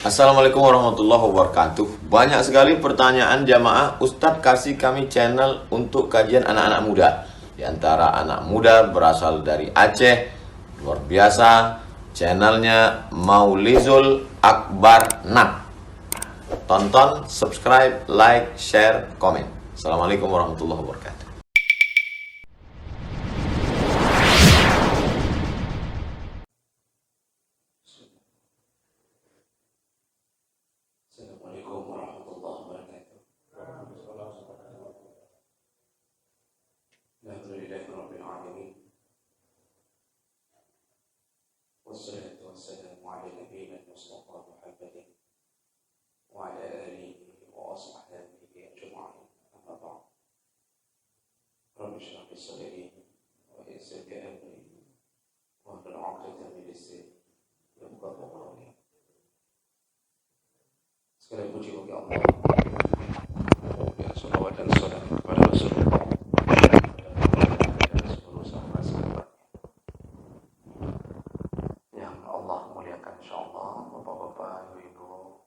Assalamualaikum warahmatullahi wabarakatuh. Banyak sekali pertanyaan jamaah, Ustadz kasih kami channel untuk kajian anak-anak muda. Di antara anak muda berasal dari Aceh, luar biasa. Channelnya Maulizul Akbar Nak. Tonton, subscribe, like, share, komen. Assalamualaikum warahmatullahi wabarakatuh. Assalamualaikum warahmatullahi wabarakatuh. Alhamdulillahi rabbil alamin. Wassalatu wassalamu ala nabiyyina Mustafa Muhammadin wa ala alihi wa ashabihi ajma'in. Amma ba'd. Rabbi shrah li sadri wa yassir li amri wahlul 'uqdatam min lisani yafqahu qawli. Segala puji bagi Allah. Salawat dan salam kepada Rasulullah dan seluruh sahabat-sahabatnya yang Allah muliakan, insyaallah. Bapak-bapak, ibu-ibu,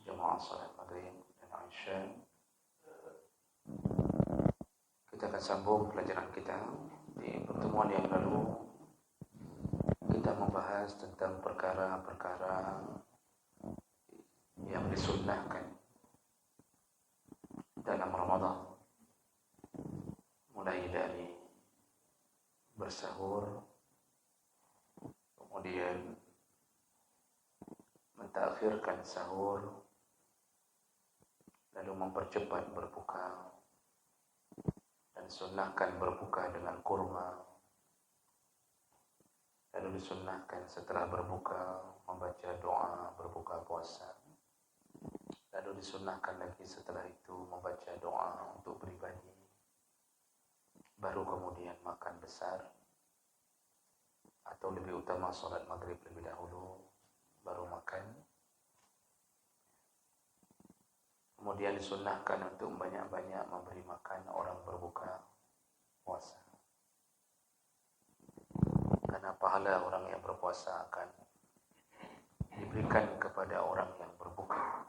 jemaah salat maghrib dan isya, kita akan sambung pelajaran kita. Di pertemuan yang lalu kita membahas tentang perkara-perkara yang disunnahkan dalam Ramadan, mulai dari bersahur, kemudian mentakhirkan sahur, lalu mempercepat berbuka, dan sunnahkan berbuka dengan kurma, lalu disunnahkan setelah berbuka membaca doa berbuka puasa, lalu disunnahkan lagi setelah itu membaca doa untuk pribadi, baru kemudian makan besar, atau lebih utama sholat maghrib lebih dahulu, baru makan. Kemudian disunnahkan untuk banyak-banyak memberi makan orang berbuka puasa, karena pahala orang yang berpuasa akan diberikan kepada orang yang berbuka,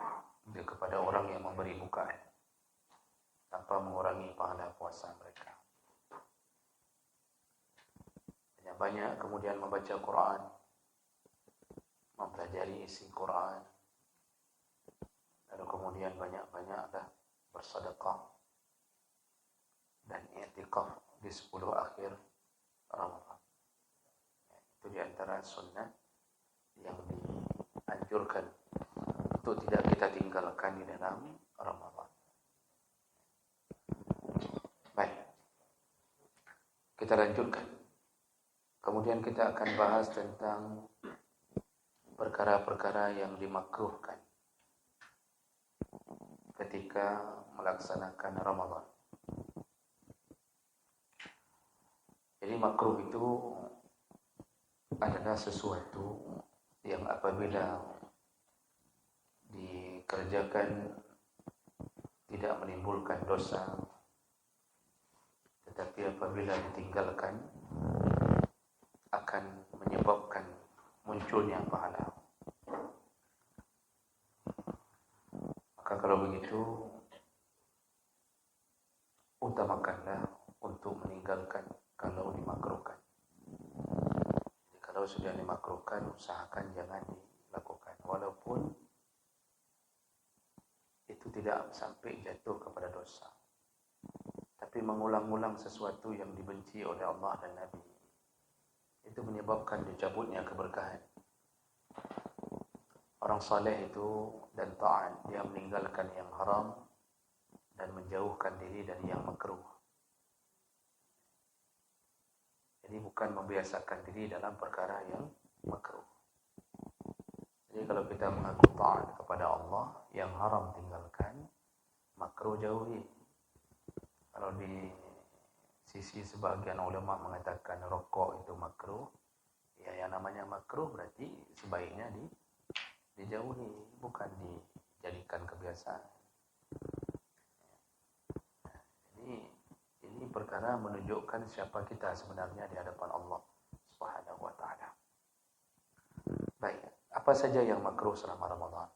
kepada orang yang memberi bukaan, tanpa mengurangi pahala puasa mereka. Banyak kemudian membaca Quran, mempelajari isi Quran, lalu kemudian banyak-banyaklah bersedekah dan i'tikaf di 10 akhir Ramadan. Itu di antara sunnah yang dianjurkan untuk tidak kita tinggalkan di dalam Ramadan. Baik, kita lanjutkan. Kemudian kita akan bahas tentang perkara-perkara yang dimakruhkan ketika melaksanakan Ramadan. Jadi makruh itu adalah sesuatu yang apabila dikerjakan tidak menimbulkan dosa, tetapi apabila ditinggalkan akan menyebabkan munculnya pahala. Maka kalau begitu, utamakanlah untuk meninggalkan kalau dimakruhkan. Jadi kalau sudah dimakruhkan, usahakan jangan dilakukan, walaupun itu tidak sampai jatuh kepada dosa. Tapi mengulang-ulang sesuatu yang dibenci oleh Allah dan Nabi, itu menyebabkan dicabutnya keberkahan. Orang saleh itu dan taat, dia meninggalkan yang haram dan menjauhkan diri dari yang makruh. Jadi bukan membiasakan diri dalam perkara yang makruh. Jadi kalau kita mengaku taat kepada Allah, yang haram tinggalkan, makruh jauhi. Kalau di sisi sebagian ulama mengatakan rokok itu makruh, ya yang namanya makruh berarti sebaiknya dijauhi, bukan dijadikan kebiasaan. Jadi ini perkara menunjukkan siapa kita sebenarnya di hadapan Allah Subhanahu wa taala. Baik, apa Apa saja yang makruh selama Ramadan?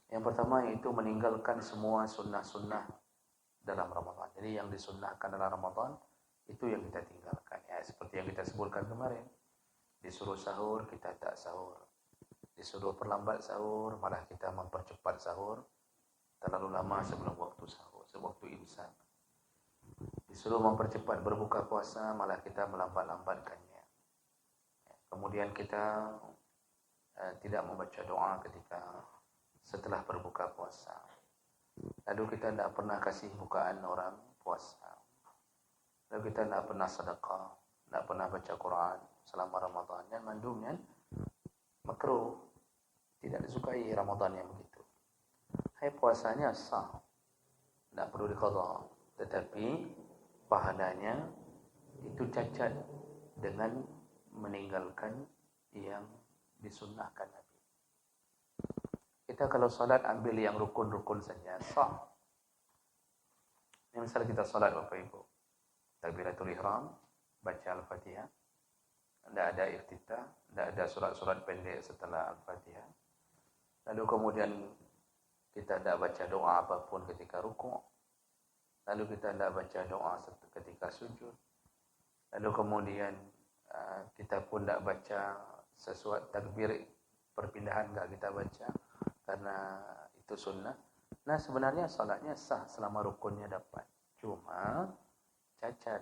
Yang pertama yaitu meninggalkan semua sunnah-sunnah dalam Ramadan. Jadi yang disunnahkan dalam Ramadan itu yang kita tinggalkan. Ya, seperti yang kita sebutkan kemarin. Disuruh sahur, kita tak sahur. Disuruh perlambat sahur, malah kita mempercepat sahur terlalu lama sebelum waktu sahur, waktu imsak. Disuruh mempercepat berbuka puasa, malah kita melambat-lambatkannya. Kemudian kita tidak membaca doa ketika setelah berbuka puasa. Lalu kita tidak pernah kasih bukaan orang puasa. Lalu kita tidak pernah sedekah, tidak pernah baca Quran selama Ramadan. Dan mandumnya makruh, tidak disukai Ramadan yang begitu. Hai, puasanya sah, tidak perlu diqadha, tetapi pahalanya itu cacat dengan meninggalkan yang disunnahkan Nabi. Kita kalau salat ambil yang rukun-rukun saja sah. Ini misalnya kita salat Bapak Ibu, takbiratul ihram, baca Al-Fatihah, tidak ada iftitah, tidak ada surat-surat pendek setelah Al-Fatihah. Lalu kemudian kita tidak baca doa apapun ketika rukuk. Lalu kita tidak baca doa ketika sujud. Lalu kemudian kita pun tidak baca sesuatu takbir perpindahan, tidak kita baca karena itu sunnah. Nah, sebenarnya salatnya sah selama rukunnya dapat. Cuma cacat.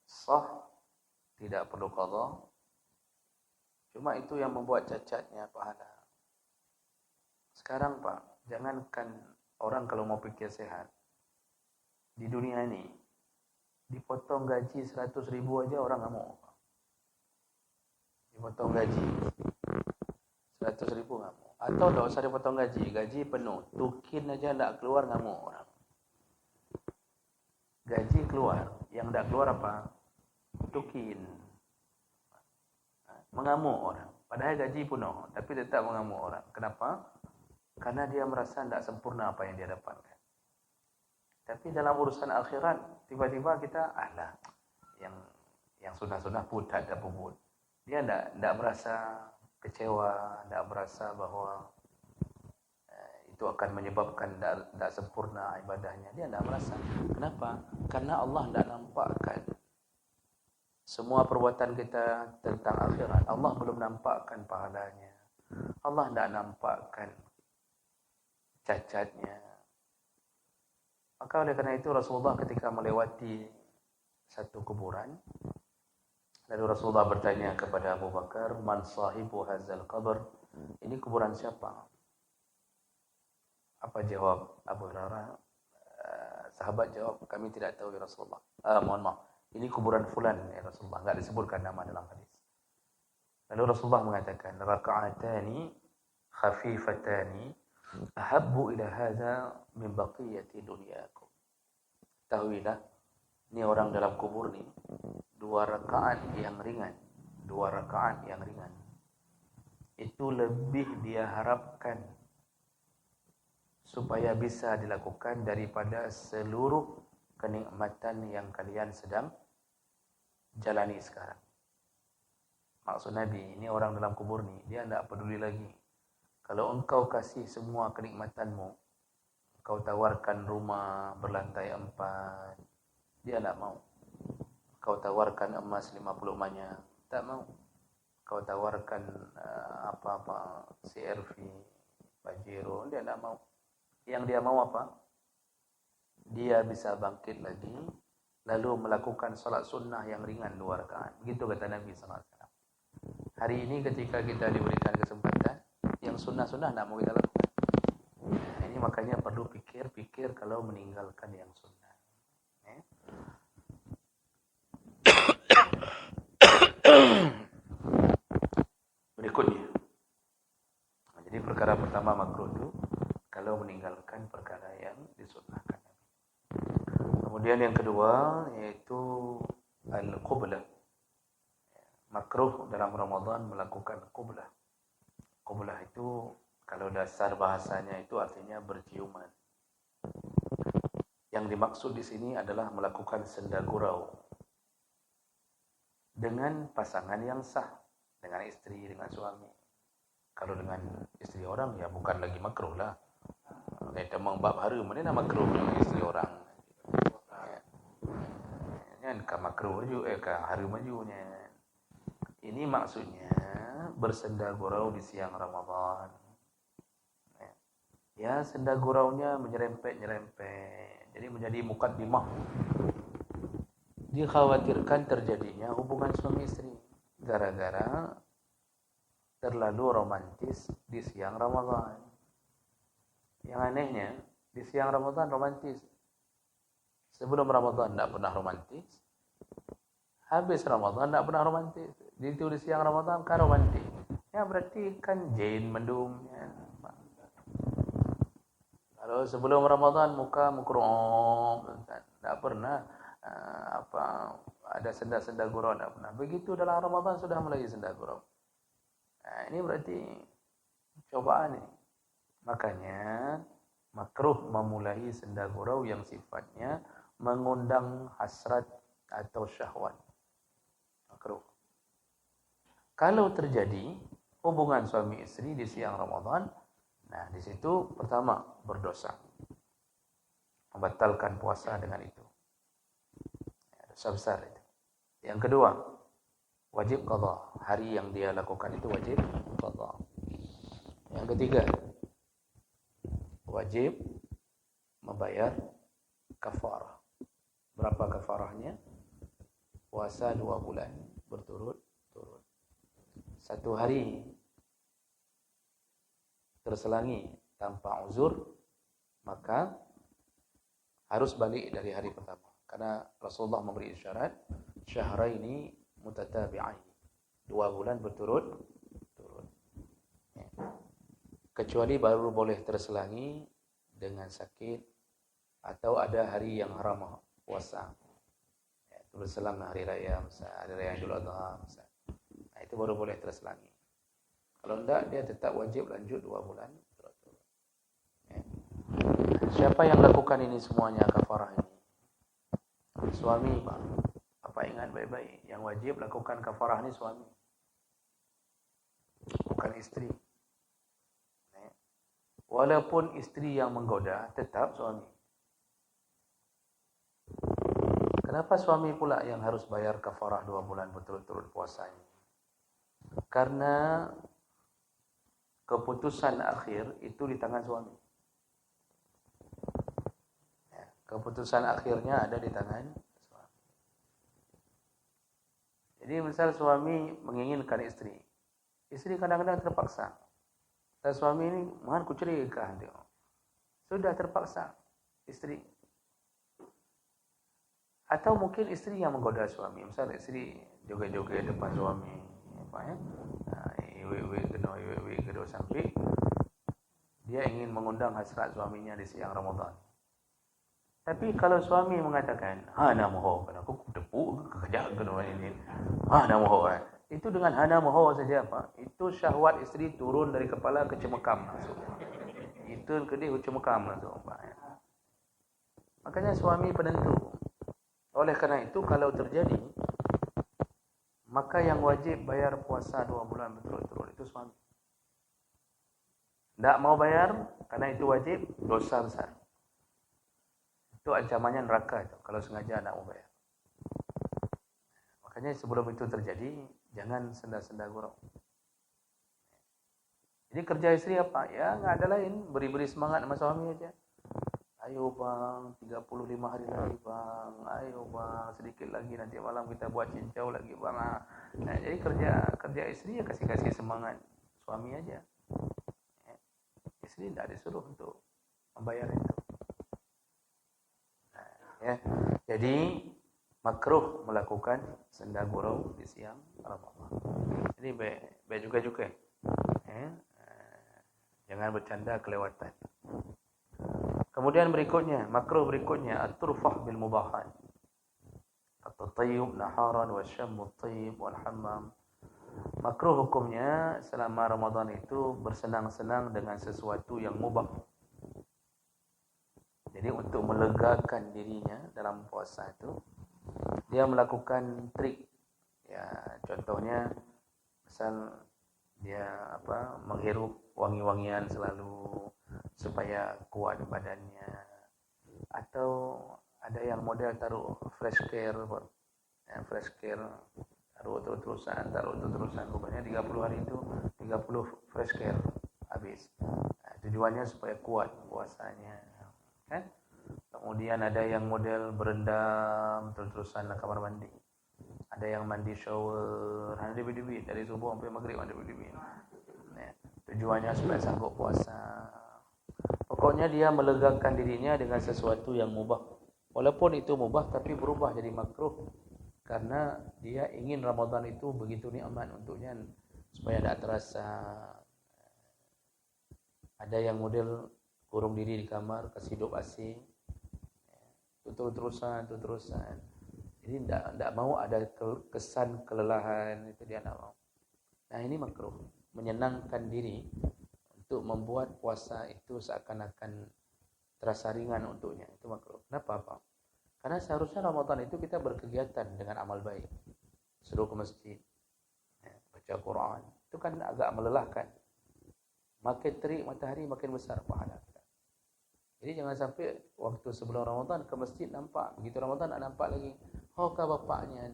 Sah, tidak perlu qadha. Cuma itu yang membuat cacatnya pahala. Sekarang Pak, jangankan orang kalau mau pikir sehat, di dunia ini dipotong gaji 100.000 aja orang nggak mau. Dipotong gaji 100.000 nggak mau. Atau tidak usah dipotong gaji, gaji penuh, tukin aja tidak keluar nggak mau orang. Gaji keluar, yang tidak keluar apa? Tukin. Mengamuk orang. Padahal gaji penuh, tapi tetap mengamuk orang. Kenapa? Karena dia merasa tidak sempurna apa yang dia dapatkan. Tapi dalam urusan akhirat, tiba-tiba kita, yang sunnah-sunnah pun tak ada bubut. Dia tidak merasa kecewa, tidak merasa bahwa itu akan menyebabkan tidak sempurna ibadahnya. Dia tidak merasa. Kenapa? Karena Allah tidak nampakkan semua perbuatan kita tentang akhirat. Allah belum nampakkan pahalanya. Allah tidak nampakkan cacatnya. Maka oleh karena itu Rasulullah ketika melewati satu kuburan, lalu Rasulullah bertanya kepada Abu Bakar, "Man sahibu hadzal qabr?" Ini kuburan siapa? Apa jawab Abu Hurairah? Sahabat jawab, "Kami tidak tahu ya Rasulullah." Mohon maaf. Ini kuburan fulan ya Rasulullah, enggak disebutkan nama dalam hadis. Lalu Rasulullah mengatakan, "Raka'atani khafifatani ahabbu ila hadza min baqiyati dunyakum." Tahuilah, ini orang dalam kubur nih, 2 rakaat yang ringan. Itu lebih dia harapkan supaya bisa dilakukan daripada seluruh kenikmatan yang kalian sedang jalani sekarang. Maksud Nabi, ini orang dalam kubur nih, dia tidak peduli lagi. Kalau engkau kasih semua kenikmatanmu, engkau tawarkan rumah berlantai 4, dia tidak mau. Kau tawarkan emas 50 banyak, tak mau. Kau tawarkan apa-apa, CRV, Pajero, dia tidak mau. Yang dia mau apa? Dia bisa bangkit lagi, lalu melakukan salat sunnah yang ringan 2 rakaat. Begitu kata Nabi SAW. Hari ini ketika kita diberikan kesempatan, yang sunnah-sunnah tidak mau kita lakukan. Nah, ini makanya perlu pikir-pikir kalau meninggalkan yang sunnah. Berikutnya. Nah, jadi perkara pertama makruh itu kalau meninggalkan perkara yang disunnahkan. Kemudian yang kedua yaitu al-qublah. Makruh dalam Ramadan melakukan qublah. Qublah itu kalau dasar bahasanya itu artinya berciuman. Yang dimaksud di sini adalah melakukan senda gurau dengan pasangan yang sah, dengan istri, dengan suami. Kalau dengan isteri orang ya bukan lagi makruh lah. Kita mengbab harum mana nak makruh dengan isteri orang. Kan makruh juga harum ajunya. Ini maksudnya bersenda gurau di siang Ramadan. Ya, senda guraunya menyerempet-nyerempet. Jadi menjadi mukaddimah. Dikhawatirkan terjadinya hubungan suami istri gara-gara terlalu romantis di siang Ramadan. Yang anehnya, di siang Ramadan romantis. Sebelum Ramadan tidak pernah romantis. Habis Ramadan tidak pernah romantis. Di siang Ramadan kan romantis. Ya berarti kan jin mendung. Ya. Kalau sebelum Ramadan muka mukrom, tidak pernah ada senda-senda gurau, tidak pernah. Begitu dalam Ramadan sudah mulai senda gurau. Ini berarti cobaan ini. Makanya makruh memulai senda gurau yang sifatnya mengundang hasrat atau syahwat. Makruh. Kalau terjadi hubungan suami istri di siang Ramadan, nah di situ pertama berdosa, membatalkan puasa dengan itu, dosa besar itu. Yang kedua, wajib qadha, hari yang dia lakukan itu wajib qadha. Yang ketiga, wajib membayar kafarah. Berapa kafarahnya? Puasa 2 bulan berturut-turut. 1 hari terselangi tanpa uzur, maka harus balik dari hari pertama. Karena Rasulullah memberi isyarat syahraini mutatabi'aini, 2 bulan berturut-turut. Ya. Kecuali baru boleh terselangi dengan sakit atau ada hari yang haram puasa. Ya, berselang hari raya, hari raya Idul Adha, nah, itu baru boleh terselangi. Kalau tidak, dia tetap wajib lanjut 2 bulan. Ya. Siapa yang lakukan ini semuanya kafarah ini? Suami, Pak. Apa ingat baik-baik, yang wajib lakukan kafarah ini suami, bukan istri. Ya. Walaupun istri yang menggoda, tetap suami. Kenapa suami pula yang harus bayar kafarah 2 bulan berturut-turut puasanya? Karena keputusan akhir itu di tangan suami. Ya, keputusan akhirnya ada di tangan suami. Jadi misal suami menginginkan istri, istri kadang-kadang terpaksa. Dan suami ini, "Man, ku ceraikan dia." Sudah terpaksa istri. Atau mungkin istri yang menggoda suami. Misal istri joget-joget depan suami, apa ya? Iwe sampai dia ingin mengundang hasrat suaminya di siang Ramadan. Tapi kalau suami mengatakan, "Hana moho, aku tepuk kerja kedua ini." Hana moho. Itu dengan hana moho saja, Pak. Itu syahwat istri turun dari kepala ke cemekam langsung. Itu ke dia cemekam langsung, Pak. Makanya suami penentu. Oleh karena itu kalau terjadi, maka yang wajib bayar puasa 2 bulan berturut-turut itu suami. Tidak mau bayar karena itu wajib, dosa besar. Itu ancamannya neraka itu, kalau sengaja tidak mau bayar. Makanya sebelum itu terjadi, jangan senda-senda gurau. Jadi kerja istri apa? Ya nggak ada lain, beri-beri semangat sama suami aja. Ayo bang, 35 hari lagi bang. Ayo bang, sedikit lagi nanti malam kita buat cincau lagi bang. Nah, jadi kerja istri ya kasih semangat suami aja. Istri tidak disuruh untuk membayar itu. Nah, ya. Jadi makruh melakukan senda gurau di siang Ramadan. Jadi baik juga. Ya. Jangan bercanda kelewatan. Kemudian berikutnya, makruh berikutnya at-turfah bil mubahat. At-tayyib naharan wa syammu at-tayyib wal hammam. Makruh hukumnya selama Ramadan itu bersenang-senang dengan sesuatu yang mubah. Jadi untuk melegakan dirinya dalam puasa itu, dia melakukan trik. Ya, contohnya misal dia menghirup wangi-wangian selalu supaya kuat badannya, atau ada yang model taruh fresh care, taruh terusan pokoknya 30 hari itu 30 fresh care habis. Tujuannya supaya kuat puasanya kan. Kemudian ada yang model berendam terus-terusan kamar mandi, ada yang mandi shower bibit dari subuh sampai maghrib mandi bibit. Tujuannya supaya sanggup puasa. Pokoknya dia melegakan dirinya dengan sesuatu yang mubah, walaupun itu mubah tapi berubah jadi makruh, karena dia ingin Ramadan itu begitu nikmat untuknya supaya tidak terasa. Ada yang model kurung diri di kamar, kasih hidup AC, terus-terusan. Jadi tidak mau ada kesan kelelahan, itu dia tidak mau. Nah ini makruh, menyenangkan diri untuk membuat puasa itu seakan-akan terasa ringan untuknya, itu makruh. Kenapa? Karena seharusnya Ramadan itu kita berkegiatan dengan amal baik, suruh ke masjid, baca Quran, itu kan agak melelahkan. Makin terik matahari makin besar pahala kita. Jadi jangan sampai waktu sebelum Ramadan ke masjid nampak, begitu Ramadan tak nampak lagi. Kah bapaknya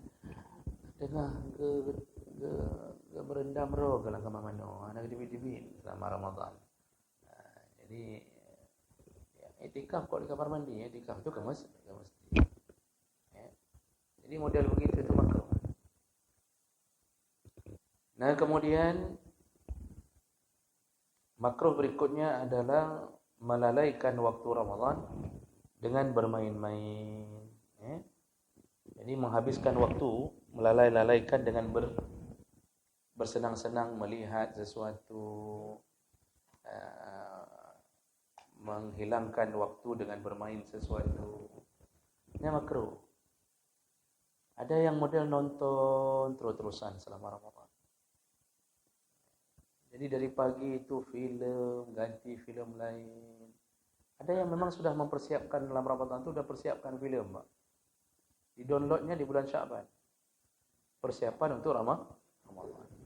dengar ke berendam roh ke kamar mano, anak dibit-dibit selama Ramadan. Jadi itikaf kok di kamar mandi, itikaf itu ke masjid. Jadi model begitu itu makruh. Nah, kemudian makruh berikutnya adalah melalaikan waktu Ramadan dengan bermain-main. Jadi menghabiskan waktu, melalaikan dengan bersenang-senang melihat sesuatu, menghilangkan waktu dengan bermain sesuatu. Ini makruh. Ada yang model nonton terus-terusan selama Ramadan. Jadi dari pagi itu film, ganti film lain. Ada yang memang sudah mempersiapkan dalam Ramadan itu, sudah persiapkan film, Pak. Di-downloadnya di bulan Sya'ban. Persiapan untuk Ramadan.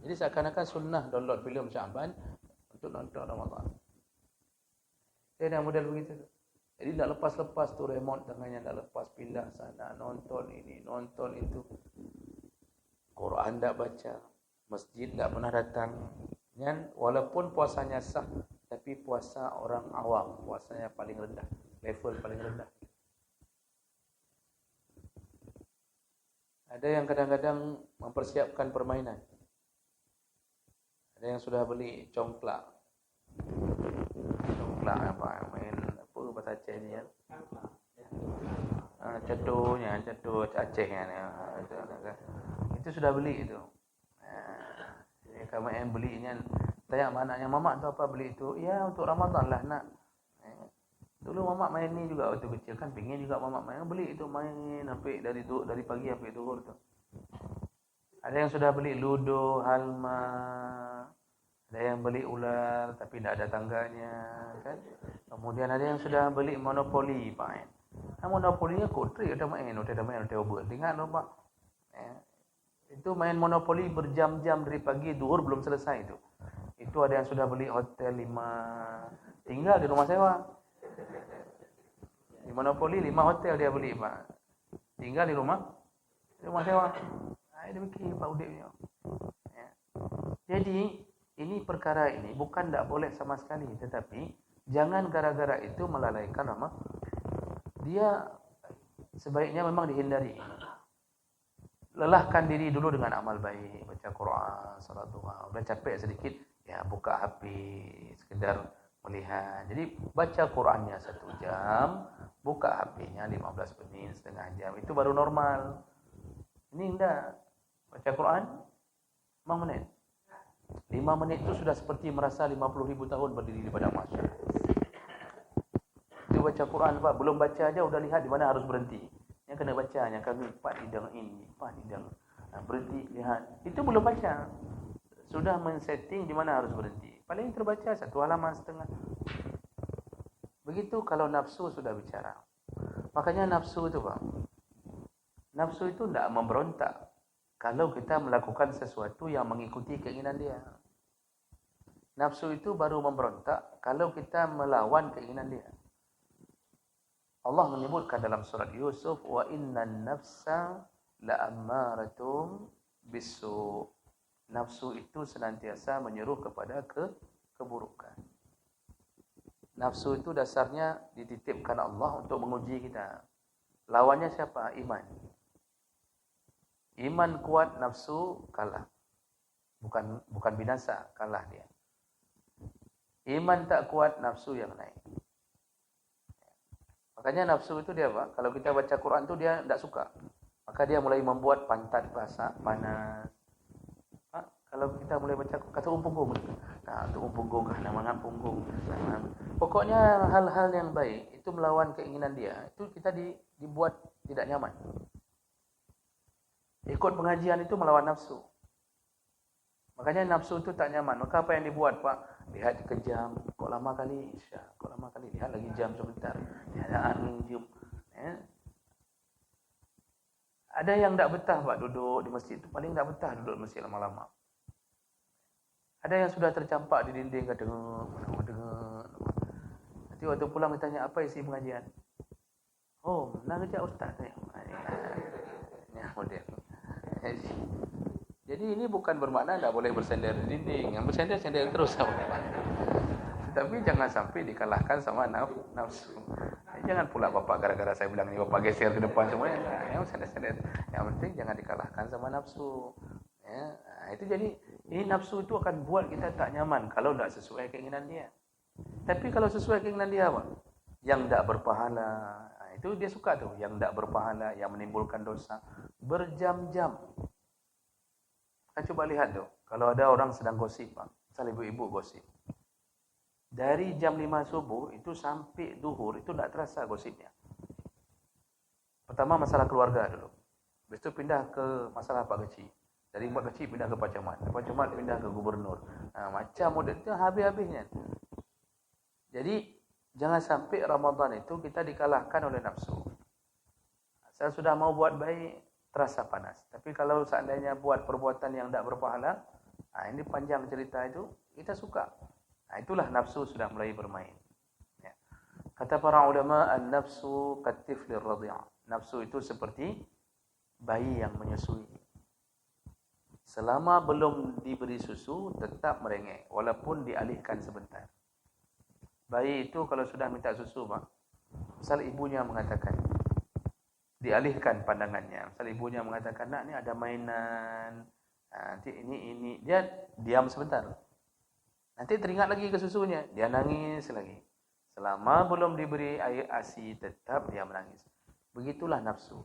Jadi seakan-akan sunnah download film Sya'ban untuk nonton Ramadan. Dia ada model begitu. Jadi tak lepas-lepas tu remote tangannya, tak lepas pindah sana, nonton ini, nonton itu. Quran tak baca, masjid tak pernah datang. Dan walaupun puasanya sah, tapi puasa orang awam, puasanya paling rendah, level paling rendah. Ada yang kadang-kadang mempersiapkan permainan. Ada yang sudah beli congklak main apa bahasa Aceh ni ya. Cedur Acehnya ni. Itu sudah beli itu. Kalau yang belinya tanya anaknya, "Mamak tu apa beli itu?" "Ya, untuk Ramadan lah, nak." Dulu mamak main ni juga waktu kecil kan, pingin juga mamak main. Beli itu main sampai dari pagi sampai zuhur tu. Ada yang sudah beli ludo, halma. Ada yang beli ular tapi tidak ada tangganya kan. Kemudian ada yang sudah beli monopoli main. Monopolinya kotri udah main buat. Ingat lupa. Itu main monopoli berjam-jam dari pagi zuhur belum selesai itu. Itu ada yang sudah beli hotel 5, tinggal di rumah sewa. Di monopoli 5 hotel dia beli, Pak. Tinggal di rumah sewa. Dia fikir Pak Udipnya. Jadi ini perkara ini bukan tak boleh sama sekali, tetapi jangan gara-gara itu melalaikan Ramadan. Dia sebaiknya memang dihindari. Lelahkan diri dulu dengan amal baik, baca Quran, salat duha. Udah capek sedikit, ya buka HP, sekedar melihat. Jadi baca Qurannya 1 jam, buka HP-nya 15 menit, setengah jam. Itu baru normal. Ini enggak. Baca Quran 5 menit. 5 menit itu sudah seperti merasa 50.000 tahun berdiri di padang mahsyar. Itu baca Quran, Pak. Belum baca aja udah lihat di mana harus berhenti. Yang kena baca, yang kami 4 hidang ini, 4 hidang. Berhenti, lihat. Itu belum baca. Sudah men-setting di mana harus berhenti. Paling terbaca 1 halaman setengah. Begitu kalau nafsu sudah bicara. Makanya nafsu itu, Pak. Nafsu itu tidak memberontak kalau kita melakukan sesuatu yang mengikuti keinginan dia. Nafsu itu baru memberontak kalau kita melawan keinginan dia. Allah menyebutkan dalam surat Yusuf, wa innan nafsa la'ammaratum bisu. Nafsu itu senantiasa menyuruh kepada keburukan. Nafsu itu dasarnya dititipkan Allah untuk menguji kita. Lawannya siapa? Iman. Iman kuat, nafsu kalah. Bukan binasa, kalah dia. Iman tak kuat, nafsu yang naik. Makanya nafsu itu dia apa? Kalau kita baca Quran tu dia tidak suka. Maka dia mulai membuat pantat basah, panas. Kalau kita mulai baca kata punggung. Nah, tu punggung kah nama punggung. Pokoknya hal-hal yang baik itu melawan keinginan dia. Itu kita dibuat tidak nyaman. Ikut pengajian itu melawan nafsu. Makanya nafsu itu tak nyaman. Maka apa yang dibuat, Pak? Lihat ke jam. Kok lama kali Isya? Kok lama kali? Lihat lagi jam sebentar. Lihat jam. Ya. Ada yang tak betah, Pak, duduk di masjid itu. Paling tak betah duduk di masjid lama-lama. Ada yang sudah tercampak di dinding, dengar. Nanti waktu pulang ditanya, apa isi pengajian? Oh, nak kerja ustaz. Ya, model. Jadi ini bukan bermakna tak boleh bersender di dinding. Yang bersender terus. Tapi jangan sampai dikalahkan sama nafsu. Jangan pula bapak gara-gara saya bilang ini bapak geser ke depan semuanya. Yang bersender. Yang penting jangan dikalahkan sama nafsu. Ya, itu jadi ini nafsu itu akan buat kita tak nyaman kalau tak sesuai keinginan dia. Tapi kalau sesuai keinginan dia apa? Yang tak berpahala, itu dia suka tuh. Yang tak berpahala, yang menimbulkan dosa berjam-jam. Kita coba lihat tuh, kalau ada orang sedang gosip, misal ibu-ibu gosip. Dari jam 5 subuh itu sampai duhur itu tak terasa gosipnya. Pertama masalah keluarga dulu. Lepas itu pindah ke masalah Pak Kecil. Dari Pak Kecil pindah ke Pak Camat. Pak Camat pindah ke Gubernur. Macam model itu habis-habisnya. Jadi jangan sampai Ramadan itu kita dikalahkan oleh nafsu. Saya sudah mau buat baik, terasa panas. Tapi kalau seandainya buat perbuatan yang tak berpahala, ini panjang cerita itu, kita suka. Itulah nafsu sudah mulai bermain. Ya. Kata para ulama, an-nafsu katiflir radhi'ah. Nafsu itu seperti bayi yang menyusui. Selama belum diberi susu, tetap merengek, walaupun dialihkan sebentar. Bayi itu kalau sudah minta susu, Pak, misal ibunya mengatakan, dialihkan pandangannya. Misal ibunya mengatakan, nak ni ada mainan, nanti ini, dia diam sebentar. Nanti teringat lagi ke susunya, dia nangis lagi. Selama belum diberi air ASI, tetap dia menangis. Begitulah nafsu.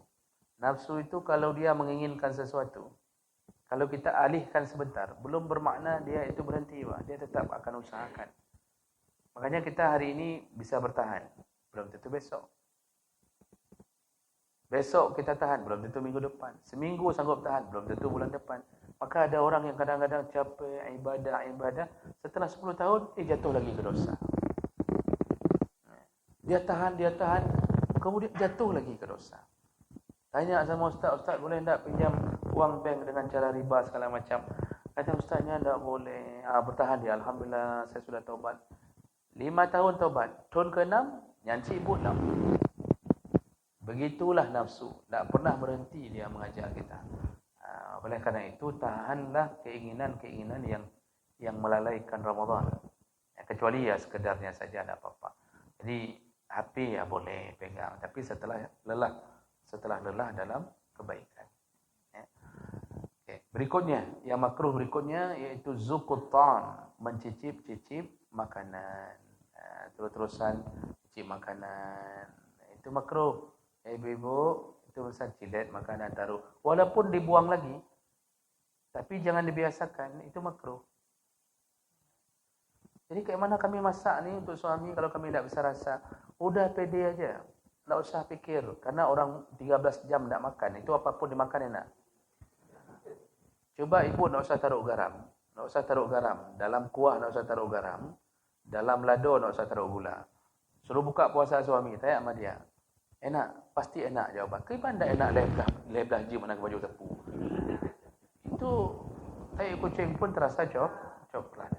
Nafsu itu kalau dia menginginkan sesuatu, kalau kita alihkan sebentar, belum bermakna dia itu berhenti, Pak. Dia tetap akan usahakan. Makanya kita hari ini bisa bertahan, belum tentu besok. Besok kita tahan, belum tentu minggu depan. Seminggu sanggup tahan, belum tentu bulan depan. Maka ada orang yang kadang-kadang capek ibadah, setelah 10 tahun, jatuh lagi ke dosa. Dia tahan, kemudian jatuh lagi ke dosa. Tanya sama ustaz, boleh tak pinjam uang bank dengan cara riba segala macam? Kata ustaznya, tak boleh. Bertahan dia, alhamdulillah, saya sudah taubat. 5 tahun taubat, tahun ke-6, nyanci pula. Begitulah nafsu, tak pernah berhenti dia mengajar kita. Oleh kerana itu, tahanlah keinginan-keinginan yang melalaikan Ramadan. Kecuali ya sekedarnya saja, tak apa-apa. Jadi HP ya boleh pegang, tapi setelah lelah dalam kebaikan. Okay. Berikutnya, yang makruh berikutnya iaitu zuqut ta'am, mencicip-cicip makanan. Terus-terusan cicip makanan. Itu makruh. Ibu-ibu itu misal cilet makanan taruh, walaupun dibuang lagi, tapi jangan dibiasakan, itu makruh. Jadi kayak mana kami masak ni untuk suami kalau kami tidak bisa rasa, udah pede aja, tak usah fikir, karena orang 13 jam tak makan, itu apapun dimakan enak. Coba ibu tak usah taruh garam, dalam kuah tak usah taruh garam, dalam lado tak usah taruh gula. Suruh buka puasa suami, tanya sama dia. Enak, pasti enak jawaban. Kenapa tak enak lebah jim nak baju tepu? Itu tai kucing pun terasa coklat.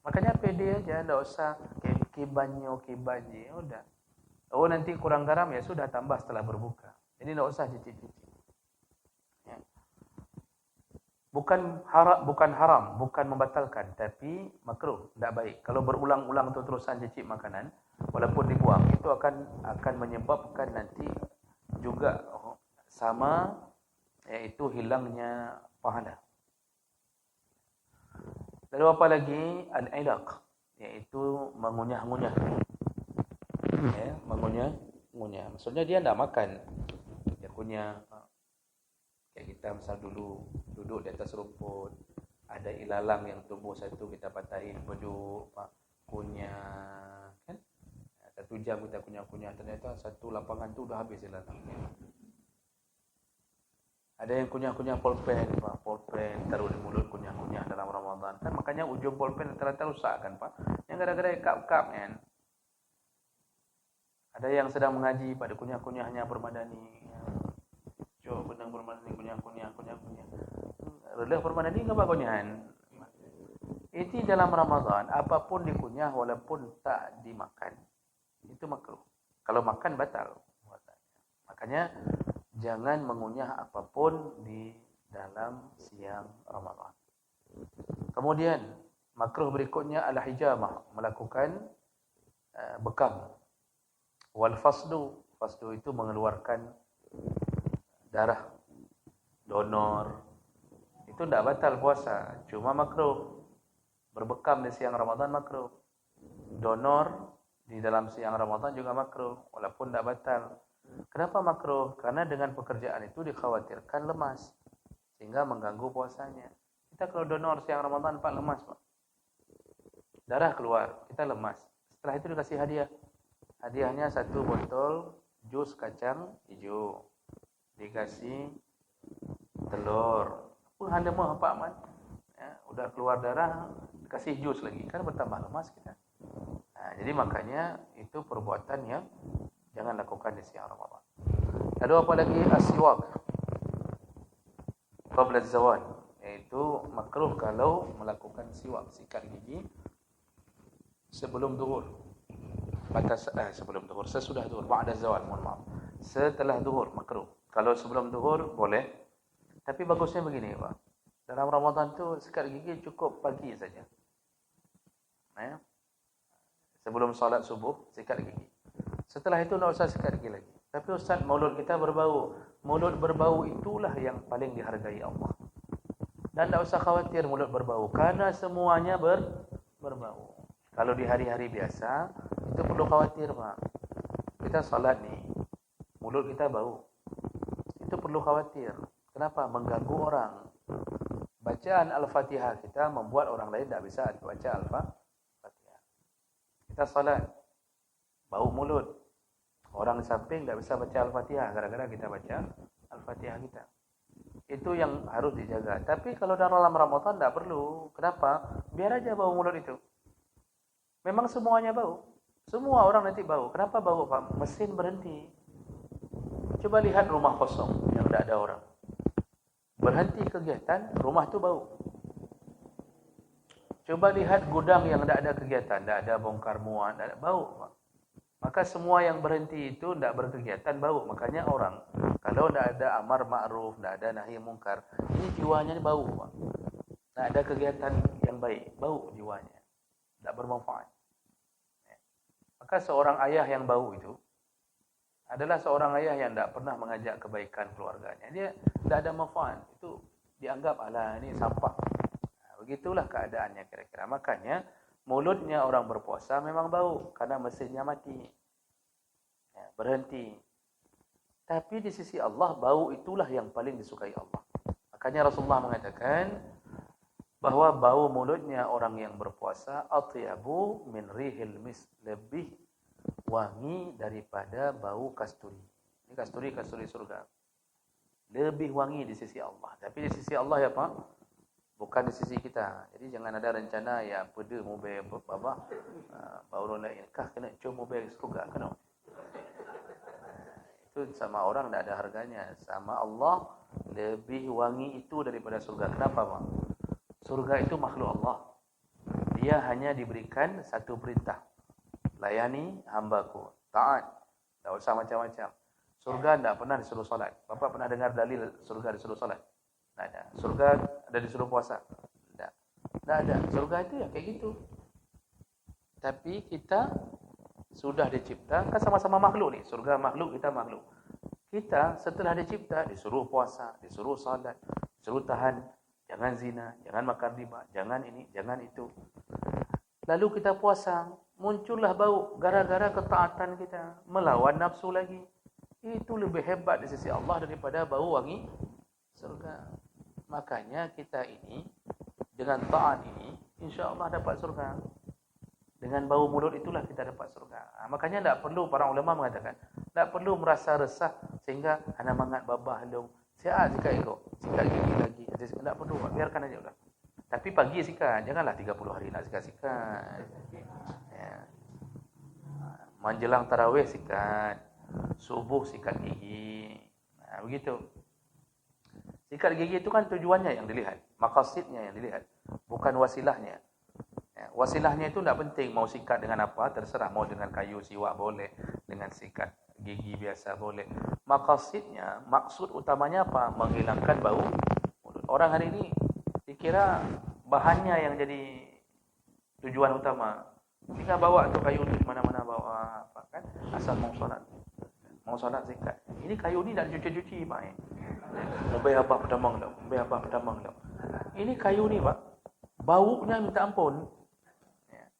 Makanya pede aja, enggak usah kibanyo, udah. Oh nanti kurang garam ya sudah tambah setelah berbuka. Jadi enggak usah cicip-cicip. Ya. Bukan haram, bukan membatalkan, tapi makruh, tidak baik. Kalau berulang-ulang terusan cicip makanan, walaupun dibuang, itu akan menyebabkan nanti juga sama, yaitu hilangnya pahala. Lalu apa lagi? Al-ilaq, yaitu mengunyah-ngunyah. Ya, mengunyah. Maksudnya dia tidak makan. Dia kunyah. Kayak kita misal dulu duduk di atas rumput, ada ilalang yang tumbuh satu, kita patahin, beduk, kunyah, kan? 1 jam kita kunyah-kunyah, ternyata satu lapangan tu dah habis ilalangnya. Ada yang kunyah-kunyah pulpen, Pak. Pulpen taruh di mulut, kunyah-kunyah dalam Ramadan. Kan makanya ujung pulpen rata-rata rusak kan, Pak. Yang gara-gara kap-kap kan. Ada yang sedang mengaji pada kunyah-kunyahnya Permadani. Coba benang Permadani kunyah-kunyah. Relah Permadani enggak kunyahan. Itu dalam Ramadan, apapun dikunyah walaupun tak dimakan. Itu makruh. Kalau makan batal. Makanya jangan mengunyah apapun di dalam siang Ramadan. Kemudian makruh berikutnya adalah hijamah, melakukan bekam. Wal fasdu itu mengeluarkan darah, donor. Itu tidak batal puasa, cuma makruh. Berbekam di siang Ramadan makruh. Donor di dalam siang Ramadan juga makruh, walaupun tidak batal. Kenapa makruh? Karena dengan pekerjaan itu dikhawatirkan lemas, sehingga mengganggu puasanya. Kita kalau donor siang Ramadan, Pak, lemas, Pak. Darah keluar, kita lemas. Setelah itu dikasih hadiah. Hadiahnya 1 botol jus kacang hijau. Dikasih telur. Hanya mah Pak Man. Ya, udah keluar darah, dikasih jus lagi. Kan bertambah lemas kita. Nah, jadi makanya itu perbuatan yang jangan lakukan di siang Ramadan. Lalu apa lagi? As-siwak qabla az-zawal, yaitu makruh kalau melakukan siwak, sikat gigi sebelum zuhur. Sebelum zuhur, sesudah zuhur, ba'da zawal, mohon maaf. Setelah zuhur makruh. Kalau sebelum zuhur boleh. Tapi bagusnya begini, Pak. Dalam Ramadan tu sikat gigi cukup pagi saja. Ya. Sebelum salat subuh sikat gigi. Setelah itu tidak usah sikat gigi lagi. Tapi Ustaz, mulut kita berbau. Mulut berbau itulah yang paling dihargai Allah. Dan tidak usah khawatir mulut berbau, karena semuanya berbau. Kalau di hari-hari biasa, itu perlu khawatir, Pak. Kita salat nih, mulut kita bau. Itu perlu khawatir. Kenapa? Mengganggu orang. Bacaan Al-Fatihah kita membuat orang lain tidak bisa baca Al-Fatihah. Kita salat, bau mulut. Orang di samping tidak bisa baca Al-Fatihah gara-gara kita baca Al-Fatihah kita. Itu yang harus dijaga. Tapi kalau dalam Ramadan tidak perlu. Kenapa? Biar aja bau mulut itu. Memang semuanya bau. Semua orang nanti bau. Kenapa bau, Pak? Mesin berhenti. Coba lihat rumah kosong yang tidak ada orang. Berhenti kegiatan, rumah itu bau. Coba lihat gudang yang tidak ada kegiatan, tidak ada bongkar muat, tidak ada bau, Pak. Maka semua yang berhenti itu tidak berkegiatan bau. Makanya orang kalau tidak ada amar ma'ruf, tidak ada nahi mungkar, ini jiwanya bau, Pak. Tidak ada kegiatan yang baik, bau jiwanya, tidak bermanfaat. Maka seorang ayah yang bau itu adalah seorang ayah yang tidak pernah mengajak kebaikan keluarganya. Dia tidak ada manfaat. Itu dianggap ala ini sampah. Begitulah keadaannya kira-kira. Makanya mulutnya orang berpuasa memang bau karena mesinnya mati, ya, berhenti. Tapi di sisi Allah bau itulah yang paling disukai Allah. Makanya Rasulullah mengatakan bahwa bau mulutnya orang yang berpuasa atyabu min rihil mis, lebih wangi daripada bau kasturi. Ini kasturi surga. Lebih wangi di sisi Allah. Tapi di sisi Allah ya Pak, bukan di sisi kita. Jadi jangan ada rencana ya pada mobil apa baru lain kah kena cuma mobil surga kena. Itu sama orang tidak ada harganya. Sama Allah lebih wangi itu daripada surga. Kenapa Pak? Surga itu makhluk Allah. dia hanya diberikan satu perintah. Layani hambaku, taat, tak usah macam-macam. Surga tak pernah disuruh solat. Bapak pernah dengar dalil surga disuruh solat? Tak ada. Surga ada disuruh puasa? Tak. Tak ada. Surga itu ya kayak gitu. Tapi kita sudah dicipta, kan sama-sama makhluk ni. Surga makhluk, kita makhluk. Kita setelah dicipta disuruh puasa, disuruh salat, disuruh tahan, jangan zina, jangan makan riba, jangan ini, jangan itu. Lalu kita puasa, muncullah bau gara-gara ketaatan kita, melawan nafsu lagi. Itu lebih hebat di sisi Allah daripada bau wangi surga. Makanya kita ini dengan taat ini insya-Allah dapat surga. Dengan bau mulut itulah kita dapat surga. Makanya tak perlu, para ulama mengatakan, tak perlu merasa resah sehingga ana mangat babah long. Sihat sikat ego, sikat gigi lagi. Tak perlu, biarkan aja udah. Tapi pagi sikat, janganlah 30 hari nak sikat-sikat. Ya. Menjelang tarawih sikat, subuh sikat gigi. Nah, begitu. Sikat gigi itu kan tujuannya yang dilihat, maqasidnya yang dilihat, bukan wasilahnya. Ya, wasilahnya itu tidak penting, mau sikat dengan apa, terserah. Mau dengan kayu siwak boleh, dengan sikat gigi biasa boleh. Maqasidnya, maksud utamanya apa? Menghilangkan bau mulut. Orang hari ini dikira bahannya yang jadi tujuan utama. Tinggal bawa tu kayu tu mana-mana bawa apa kan? Asal mau solat sikat. Ini kayu ni tak dicuci-cuci Pak. Mobil abah pedamang dah, mobil abah pedamang dah. Ini kayu ni Pak, baunya minta ampun.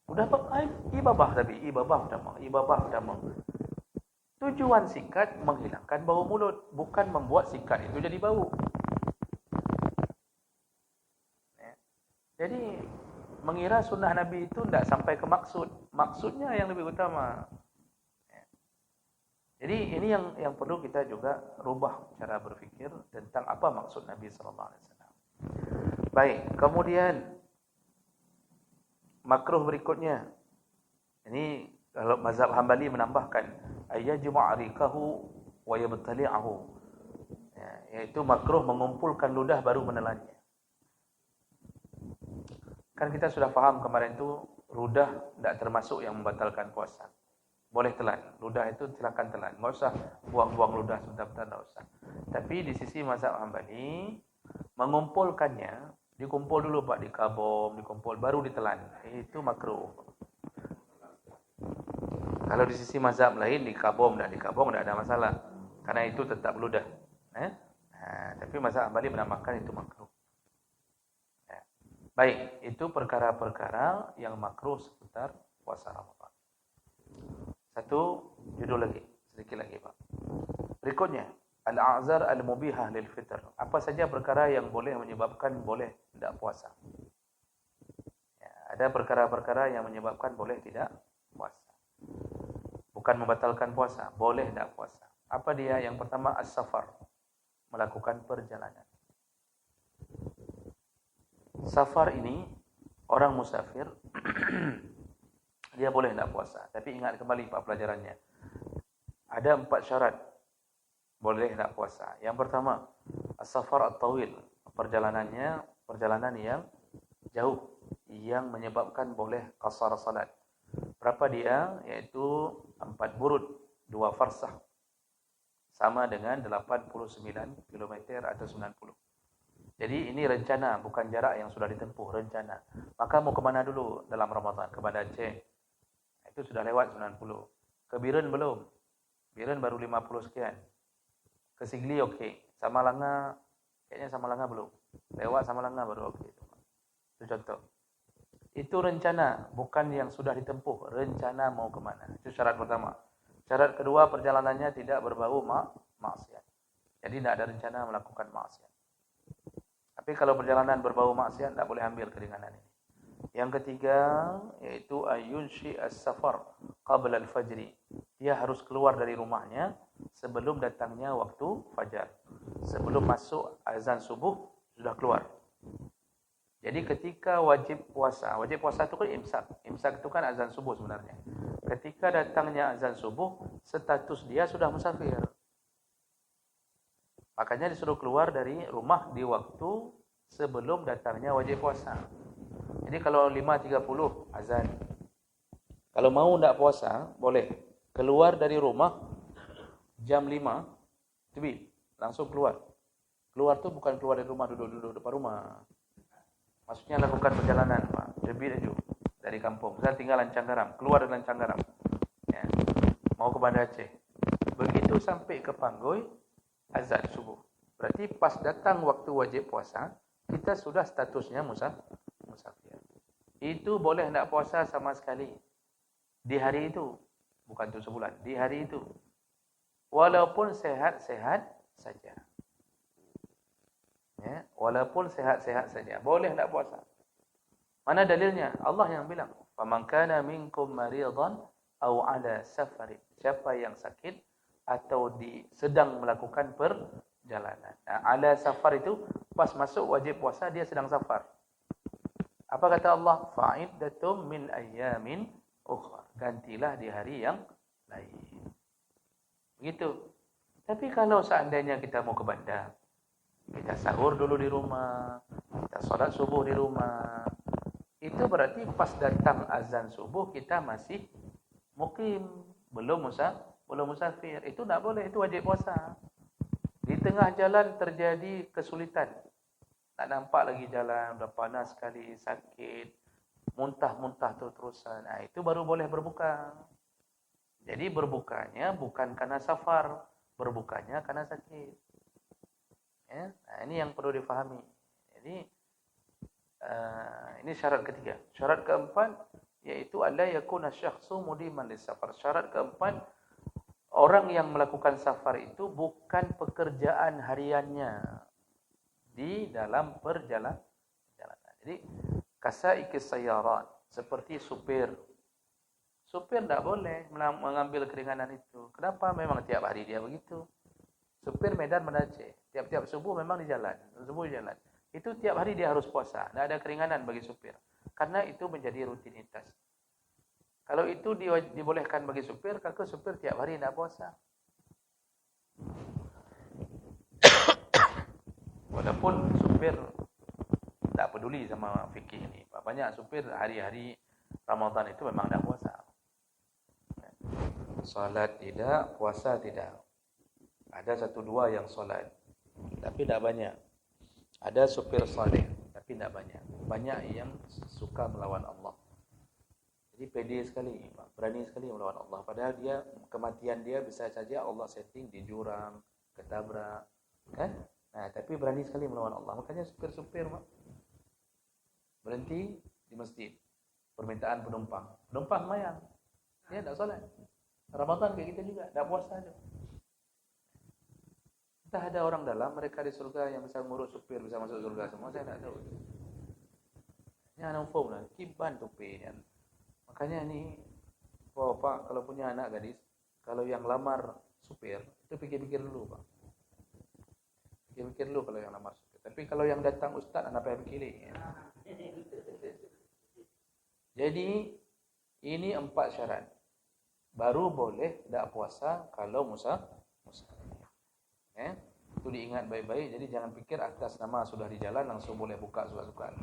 Udah ibabah tapi ibabah pedamang. Tujuan sikat menghilangkan bau mulut, bukan membuat sikat itu jadi bau. Jadi mengira sunnah Nabi itu tidak sampai ke maksud. Maksudnya yang lebih utama. Jadi ini yang perlu kita juga rubah cara berfikir tentang apa maksud Nabi sallallahu alaihi wasallam. Baik, kemudian makruh berikutnya. Ini kalau mazhab Hambali menambahkan ayyajma'a riqahu wa yabtali'ahu. Ya, yaitu makruh mengumpulkan ludah baru menelannya. Kan kita sudah faham kemarin itu ludah tidak termasuk yang membatalkan puasa. Boleh telan. Ludah itu silakan telan. Enggak usah buang-buang ludah sebentar-bentar, enggak usah. Tapi di sisi mazhab Hambali mengumpulkannya, dikumpul dulu Pak di kabom, dikumpul baru ditelan. Itu makruh. Kalau di sisi mazhab lain di kabom dan di kabong tidak ada masalah. Karena itu tetap ludah. Tapi mazhab Hambali menamakan itu makruh. Baik, itu perkara-perkara yang makruh seputar puasa Ramadan. Satu judul lagi, sedikit lagi Pak. Berikutnya, al-a'zar al-mubihah lil fitr. Apa saja perkara yang boleh menyebabkan boleh tidak puasa. Ya, ada perkara-perkara yang menyebabkan boleh tidak puasa. Bukan membatalkan puasa, boleh tidak puasa. Apa dia? Yang pertama as-safar, melakukan perjalanan. Safar ini orang musafir dia boleh tidak puasa. Tapi ingat kembali Pak pelajarannya. Ada 4 syarat boleh tidak puasa. Yang pertama, as-safar at-tawil, perjalanan yang jauh yang menyebabkan boleh qasar salat. Berapa dia? Yaitu 4 burud, 2 farsah. Sama dengan 89 km atau 90. Jadi ini rencana, bukan jarak yang sudah ditempuh, rencana. Maka mau ke mana dulu dalam Ramadan? Ke Banda Aceh. Itu sudah lewat 90. Ke Biren belum. Biren baru 50 sekian. Ke Sigli okey. Samalanga, kayaknya Samalanga belum. Lewat Samalanga baru okey. Itu contoh. Itu rencana, bukan yang sudah ditempuh. Rencana mau ke mana. Itu syarat pertama. Syarat kedua, perjalanannya tidak berbau maksiat. Jadi tidak ada rencana melakukan maksiat. Tapi kalau perjalanan berbau maksiat, tidak boleh ambil keringanan ini. Yang ketiga, yaitu ayunshi as-safar qabla al-fajri. Dia harus keluar dari rumahnya sebelum datangnya waktu fajar. Sebelum masuk azan subuh, sudah keluar. Jadi ketika wajib puasa itu kan imsak. Imsak itu kan azan subuh sebenarnya. Ketika datangnya azan subuh, status dia sudah musafir. Makanya disuruh keluar dari rumah di waktu sebelum datangnya wajib puasa. Jadi kalau 5.30 azan. Kalau mau tidak puasa, boleh. Keluar dari rumah jam 5, terbit. Langsung keluar. Keluar tu bukan keluar dari rumah, duduk-duduk depan rumah. Maksudnya lakukan perjalanan, Pak. Terbit aja dari kampung. Saya tinggal Lancang Garam. Keluar dari Lancang Garam. Ya. Mau ke Banda Aceh. Begitu sampai ke Panggoi, azan subuh. Berarti pas datang waktu wajib puasa, kita sudah statusnya musafir. Itu boleh tidak puasa sama sekali. Di hari itu. Bukan tu sebulan. Di hari itu. Walaupun sehat-sehat saja. Ya, walaupun sehat-sehat saja. Boleh tidak puasa. Mana dalilnya? Allah yang bilang. فَمَنْ كَانَ مِنْكُمْ مَرِيضًا أَوْ عَلَى سَفَرٍ. Siapa yang sakit atau sedang melakukan perjalanan. Nah, ala safar itu pas masuk wajib puasa dia sedang safar. Apa kata Allah? Fa'iddatum min ayyamin ukhra. Gantilah di hari yang lain. Begitu. Tapi kalau seandainya kita mau ke bandar, kita sahur dulu di rumah, kita sholat subuh di rumah, itu berarti pas datang azan subuh kita masih mukim, belum musafir. Itu tidak boleh, itu wajib puasa. Di tengah jalan terjadi kesulitan. Tak nampak lagi jalan, dah panas sekali, sakit, muntah-muntah terus-terusan. Nah, itu baru boleh berbuka. Jadi berbukanya bukan karena safar, berbukanya karena sakit. Ya? Nah, ini yang perlu difahami. Jadi ini syarat ketiga. Syarat keempat yaitu alla yakuna syakhsu mudiman lis-safar. Syarat keempat, orang yang melakukan safar itu bukan pekerjaan hariannya di dalam perjalanan. Jadi kasaikis sayyarat, seperti supir. Supir tidak boleh mengambil keringanan itu. Kenapa? Memang tiap hari dia begitu. Supir Medan Aceh, tiap-tiap subuh memang di jalan. Subuh di jalan. Itu tiap hari dia harus puasa. Tidak ada keringanan bagi supir. Karena itu menjadi rutinitas. Kalau itu dibolehkan bagi supir, maka supir tiap hari tidak puasa. Walaupun supir tak peduli sama fikih ini. Banyak supir hari-hari Ramadan itu memang tidak puasa. Salat tidak, puasa tidak. Ada 1-2 yang salat, tapi tidak banyak. Ada supir saleh, tapi tidak banyak. Banyak yang suka melawan Allah. Jadi pede sekali, berani sekali melawan Allah. Padahal dia, kematian dia bisa saja Allah setting di jurang, ketabrak, kan? Nah, tapi berani sekali melawan Allah. Makanya supir-supir berhenti di masjid, permintaan penumpang. Penumpang mayang, dia tidak salat. Ramadan kayak kita juga, tidak puasa aja. Entah ada orang dalam, mereka di surga yang bisa ngurus supir, bisa masuk surga semua, saya tidak tahu. Ini anak form lah, kiban tupi. Makanya ini, Pak, kalau punya anak gadis, kalau yang lamar supir, itu pikir-pikir dulu, Pak. Pikir-pikir dulu kalau yang lamar supir. Tapi kalau yang datang ustaz, anak payah pikir. Ya. Jadi, ini 4 syarat. Baru boleh tidak puasa kalau musafir. Itu diingat baik-baik. Jadi jangan pikir atas nama sudah di jalan langsung boleh buka suka-suka.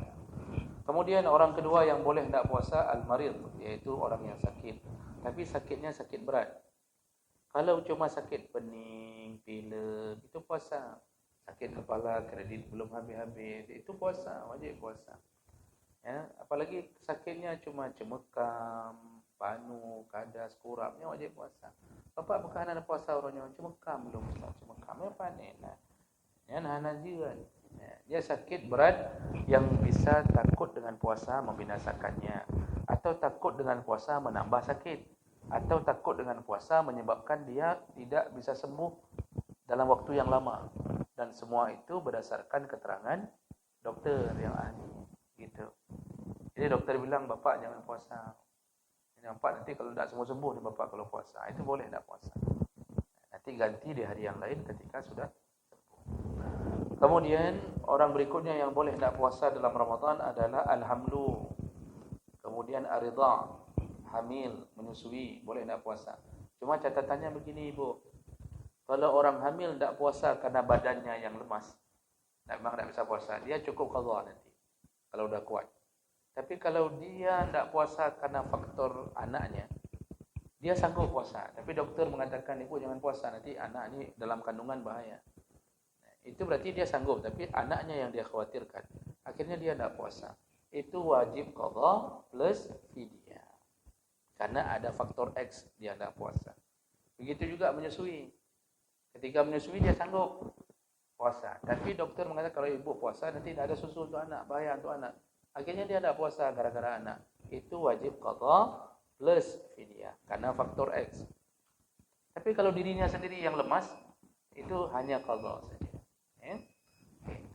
Kemudian orang kedua yang boleh tidak puasa al-marid, yaitu orang yang sakit. Tapi sakitnya sakit berat. Kalau cuma sakit pening, pilek, itu puasa. Sakit kepala, kredit belum habis-habis, itu puasa, wajib puasa. Ya, apalagi sakitnya cuma cemekam, panu, kadas, kurapnya wajib puasa. Bapak bukan ada puasa orangnya cemekam belum, cemekam ya panen. Ya nahan juga. Ya, dia sakit berat yang bisa takut dengan puasa membinasakannya, atau takut dengan puasa menambah sakit, atau takut dengan puasa menyebabkan dia tidak bisa sembuh dalam waktu yang lama. Dan semua itu berdasarkan keterangan dokter yang ahli. Gitu. Jadi dokter bilang bapak jangan puasa. Nampak nanti kalau tidak sembuh nih bapak kalau puasa, itu boleh tidak puasa. Nanti ganti di hari yang lain ketika sudah sembuh. Kemudian orang berikutnya yang boleh tidak puasa dalam Ramadan adalah al-hamlu. Kemudian ar-ridha, hamil, menyusui, boleh tidak puasa. Cuma catatannya begini Ibu. Kalau orang hamil tidak puasa karena badannya yang lemas, memang tidak bisa puasa, dia cukup qadha nanti. Kalau sudah kuat. Tapi kalau dia tidak puasa karena faktor anaknya, dia sanggup puasa. Tapi dokter mengatakan, ibu jangan puasa, nanti anak ini dalam kandungan bahaya. Itu berarti dia sanggup, tapi anaknya yang dia khawatirkan. Akhirnya dia tidak puasa. Itu wajib qadha plus fidyah. Karena ada faktor X, dia tidak puasa. Begitu juga menyusui. Ketika menyusui dia sanggup puasa. Tapi dokter mengatakan kalau ibu puasa nanti tidak ada susu untuk anak, bahaya untuk anak. Akhirnya dia tidak puasa gara-gara anak. Itu wajib qadha plus fidyah karena faktor X. Tapi kalau dirinya sendiri yang lemas, itu hanya qadha saja.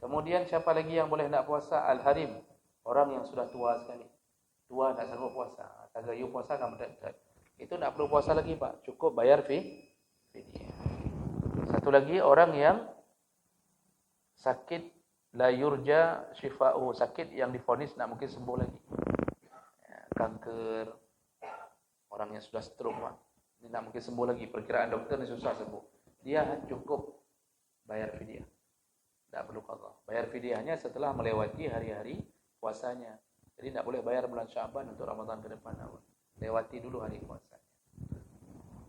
Kemudian siapa lagi yang boleh tidak puasa? Al-harim, orang yang sudah tua sekali. Tua tidak sanggup puasa. Kalau you puasa kamu tidak. Itu tidak perlu puasa lagi, Pak. Cukup bayar fidyah. Satu lagi, orang yang sakit la yurja syifa'u, sakit yang divonis tidak mungkin sembuh lagi. Kanker, orang yang sudah stroke, Pak. Ini tidak mungkin sembuh lagi. Perkiraan dokter ini susah sembuh. Dia cukup bayar fidyah. Tidak perlu qadha. Bayar fidyahnya setelah melewati hari-hari puasanya. Jadi tidak boleh bayar bulan Sya'ban untuk Ramadan ke depan. Lewati dulu hari puasanya.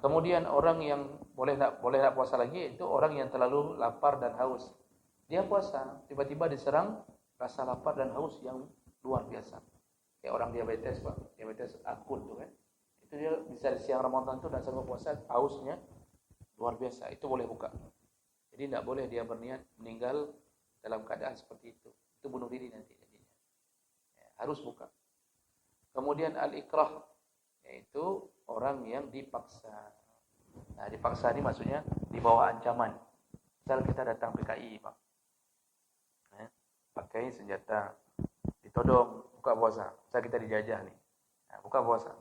Kemudian orang yang boleh tak puasa lagi itu orang yang terlalu lapar dan haus. Dia puasa, tiba-tiba diserang rasa lapar dan haus yang luar biasa. Kayak orang diabetes, Pak. Diabetes akut tuh kan. Itu dia bisa di siang Ramadan itu dan sanggup puasa, hausnya luar biasa. Itu boleh buka. Jadi tidak boleh dia berniat meninggal dalam keadaan seperti itu. Itu bunuh diri nanti jadinya. Harus buka. Kemudian al-ikrah, yaitu orang yang dipaksa. Nah, dipaksa ini maksudnya di bawah ancaman. Misal kita datang PKI, Pak. Pakai senjata, ditodong, buka puasa. Misal kita dijajah nih. Nah, buka puasa.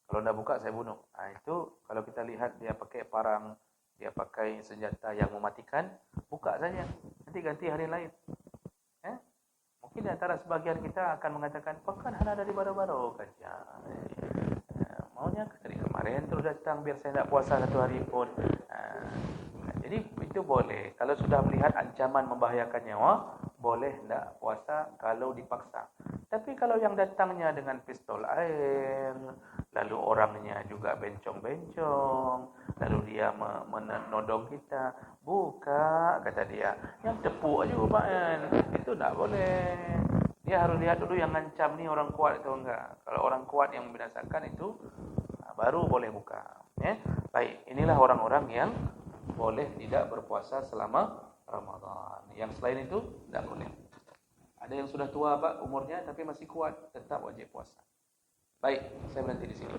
Kalau tidak buka, saya bunuh. Nah, itu kalau kita lihat dia pakai parang, dia pakai senjata yang mematikan, buka saja. Nanti ganti hari lain. Mungkin di antara sebagian kita akan mengatakan, pekan hana dari baru-baru kan. Maunya dari kemarin terus datang biar saya tidak puasa satu hari pun. Jadi itu boleh. Kalau sudah melihat ancaman membahayakan nyawa, boleh tidak puasa kalau dipaksa. Tapi kalau yang datangnya dengan pistol air, lalu orangnya juga bencong-bencong, lalu dia menodong kita, buka, kata dia, yang tepuk aja Pak, itu tidak boleh. Dia harus lihat dulu yang ngancam ni orang kuat atau enggak. Kalau orang kuat yang membinasakan itu, baru boleh buka. Baik, inilah orang-orang yang boleh tidak berpuasa selama Ramadan. Yang selain itu tidak boleh. Ada yang sudah tua Pak umurnya tapi masih kuat, tetap wajib puasa. Baik, saya berhenti di sini.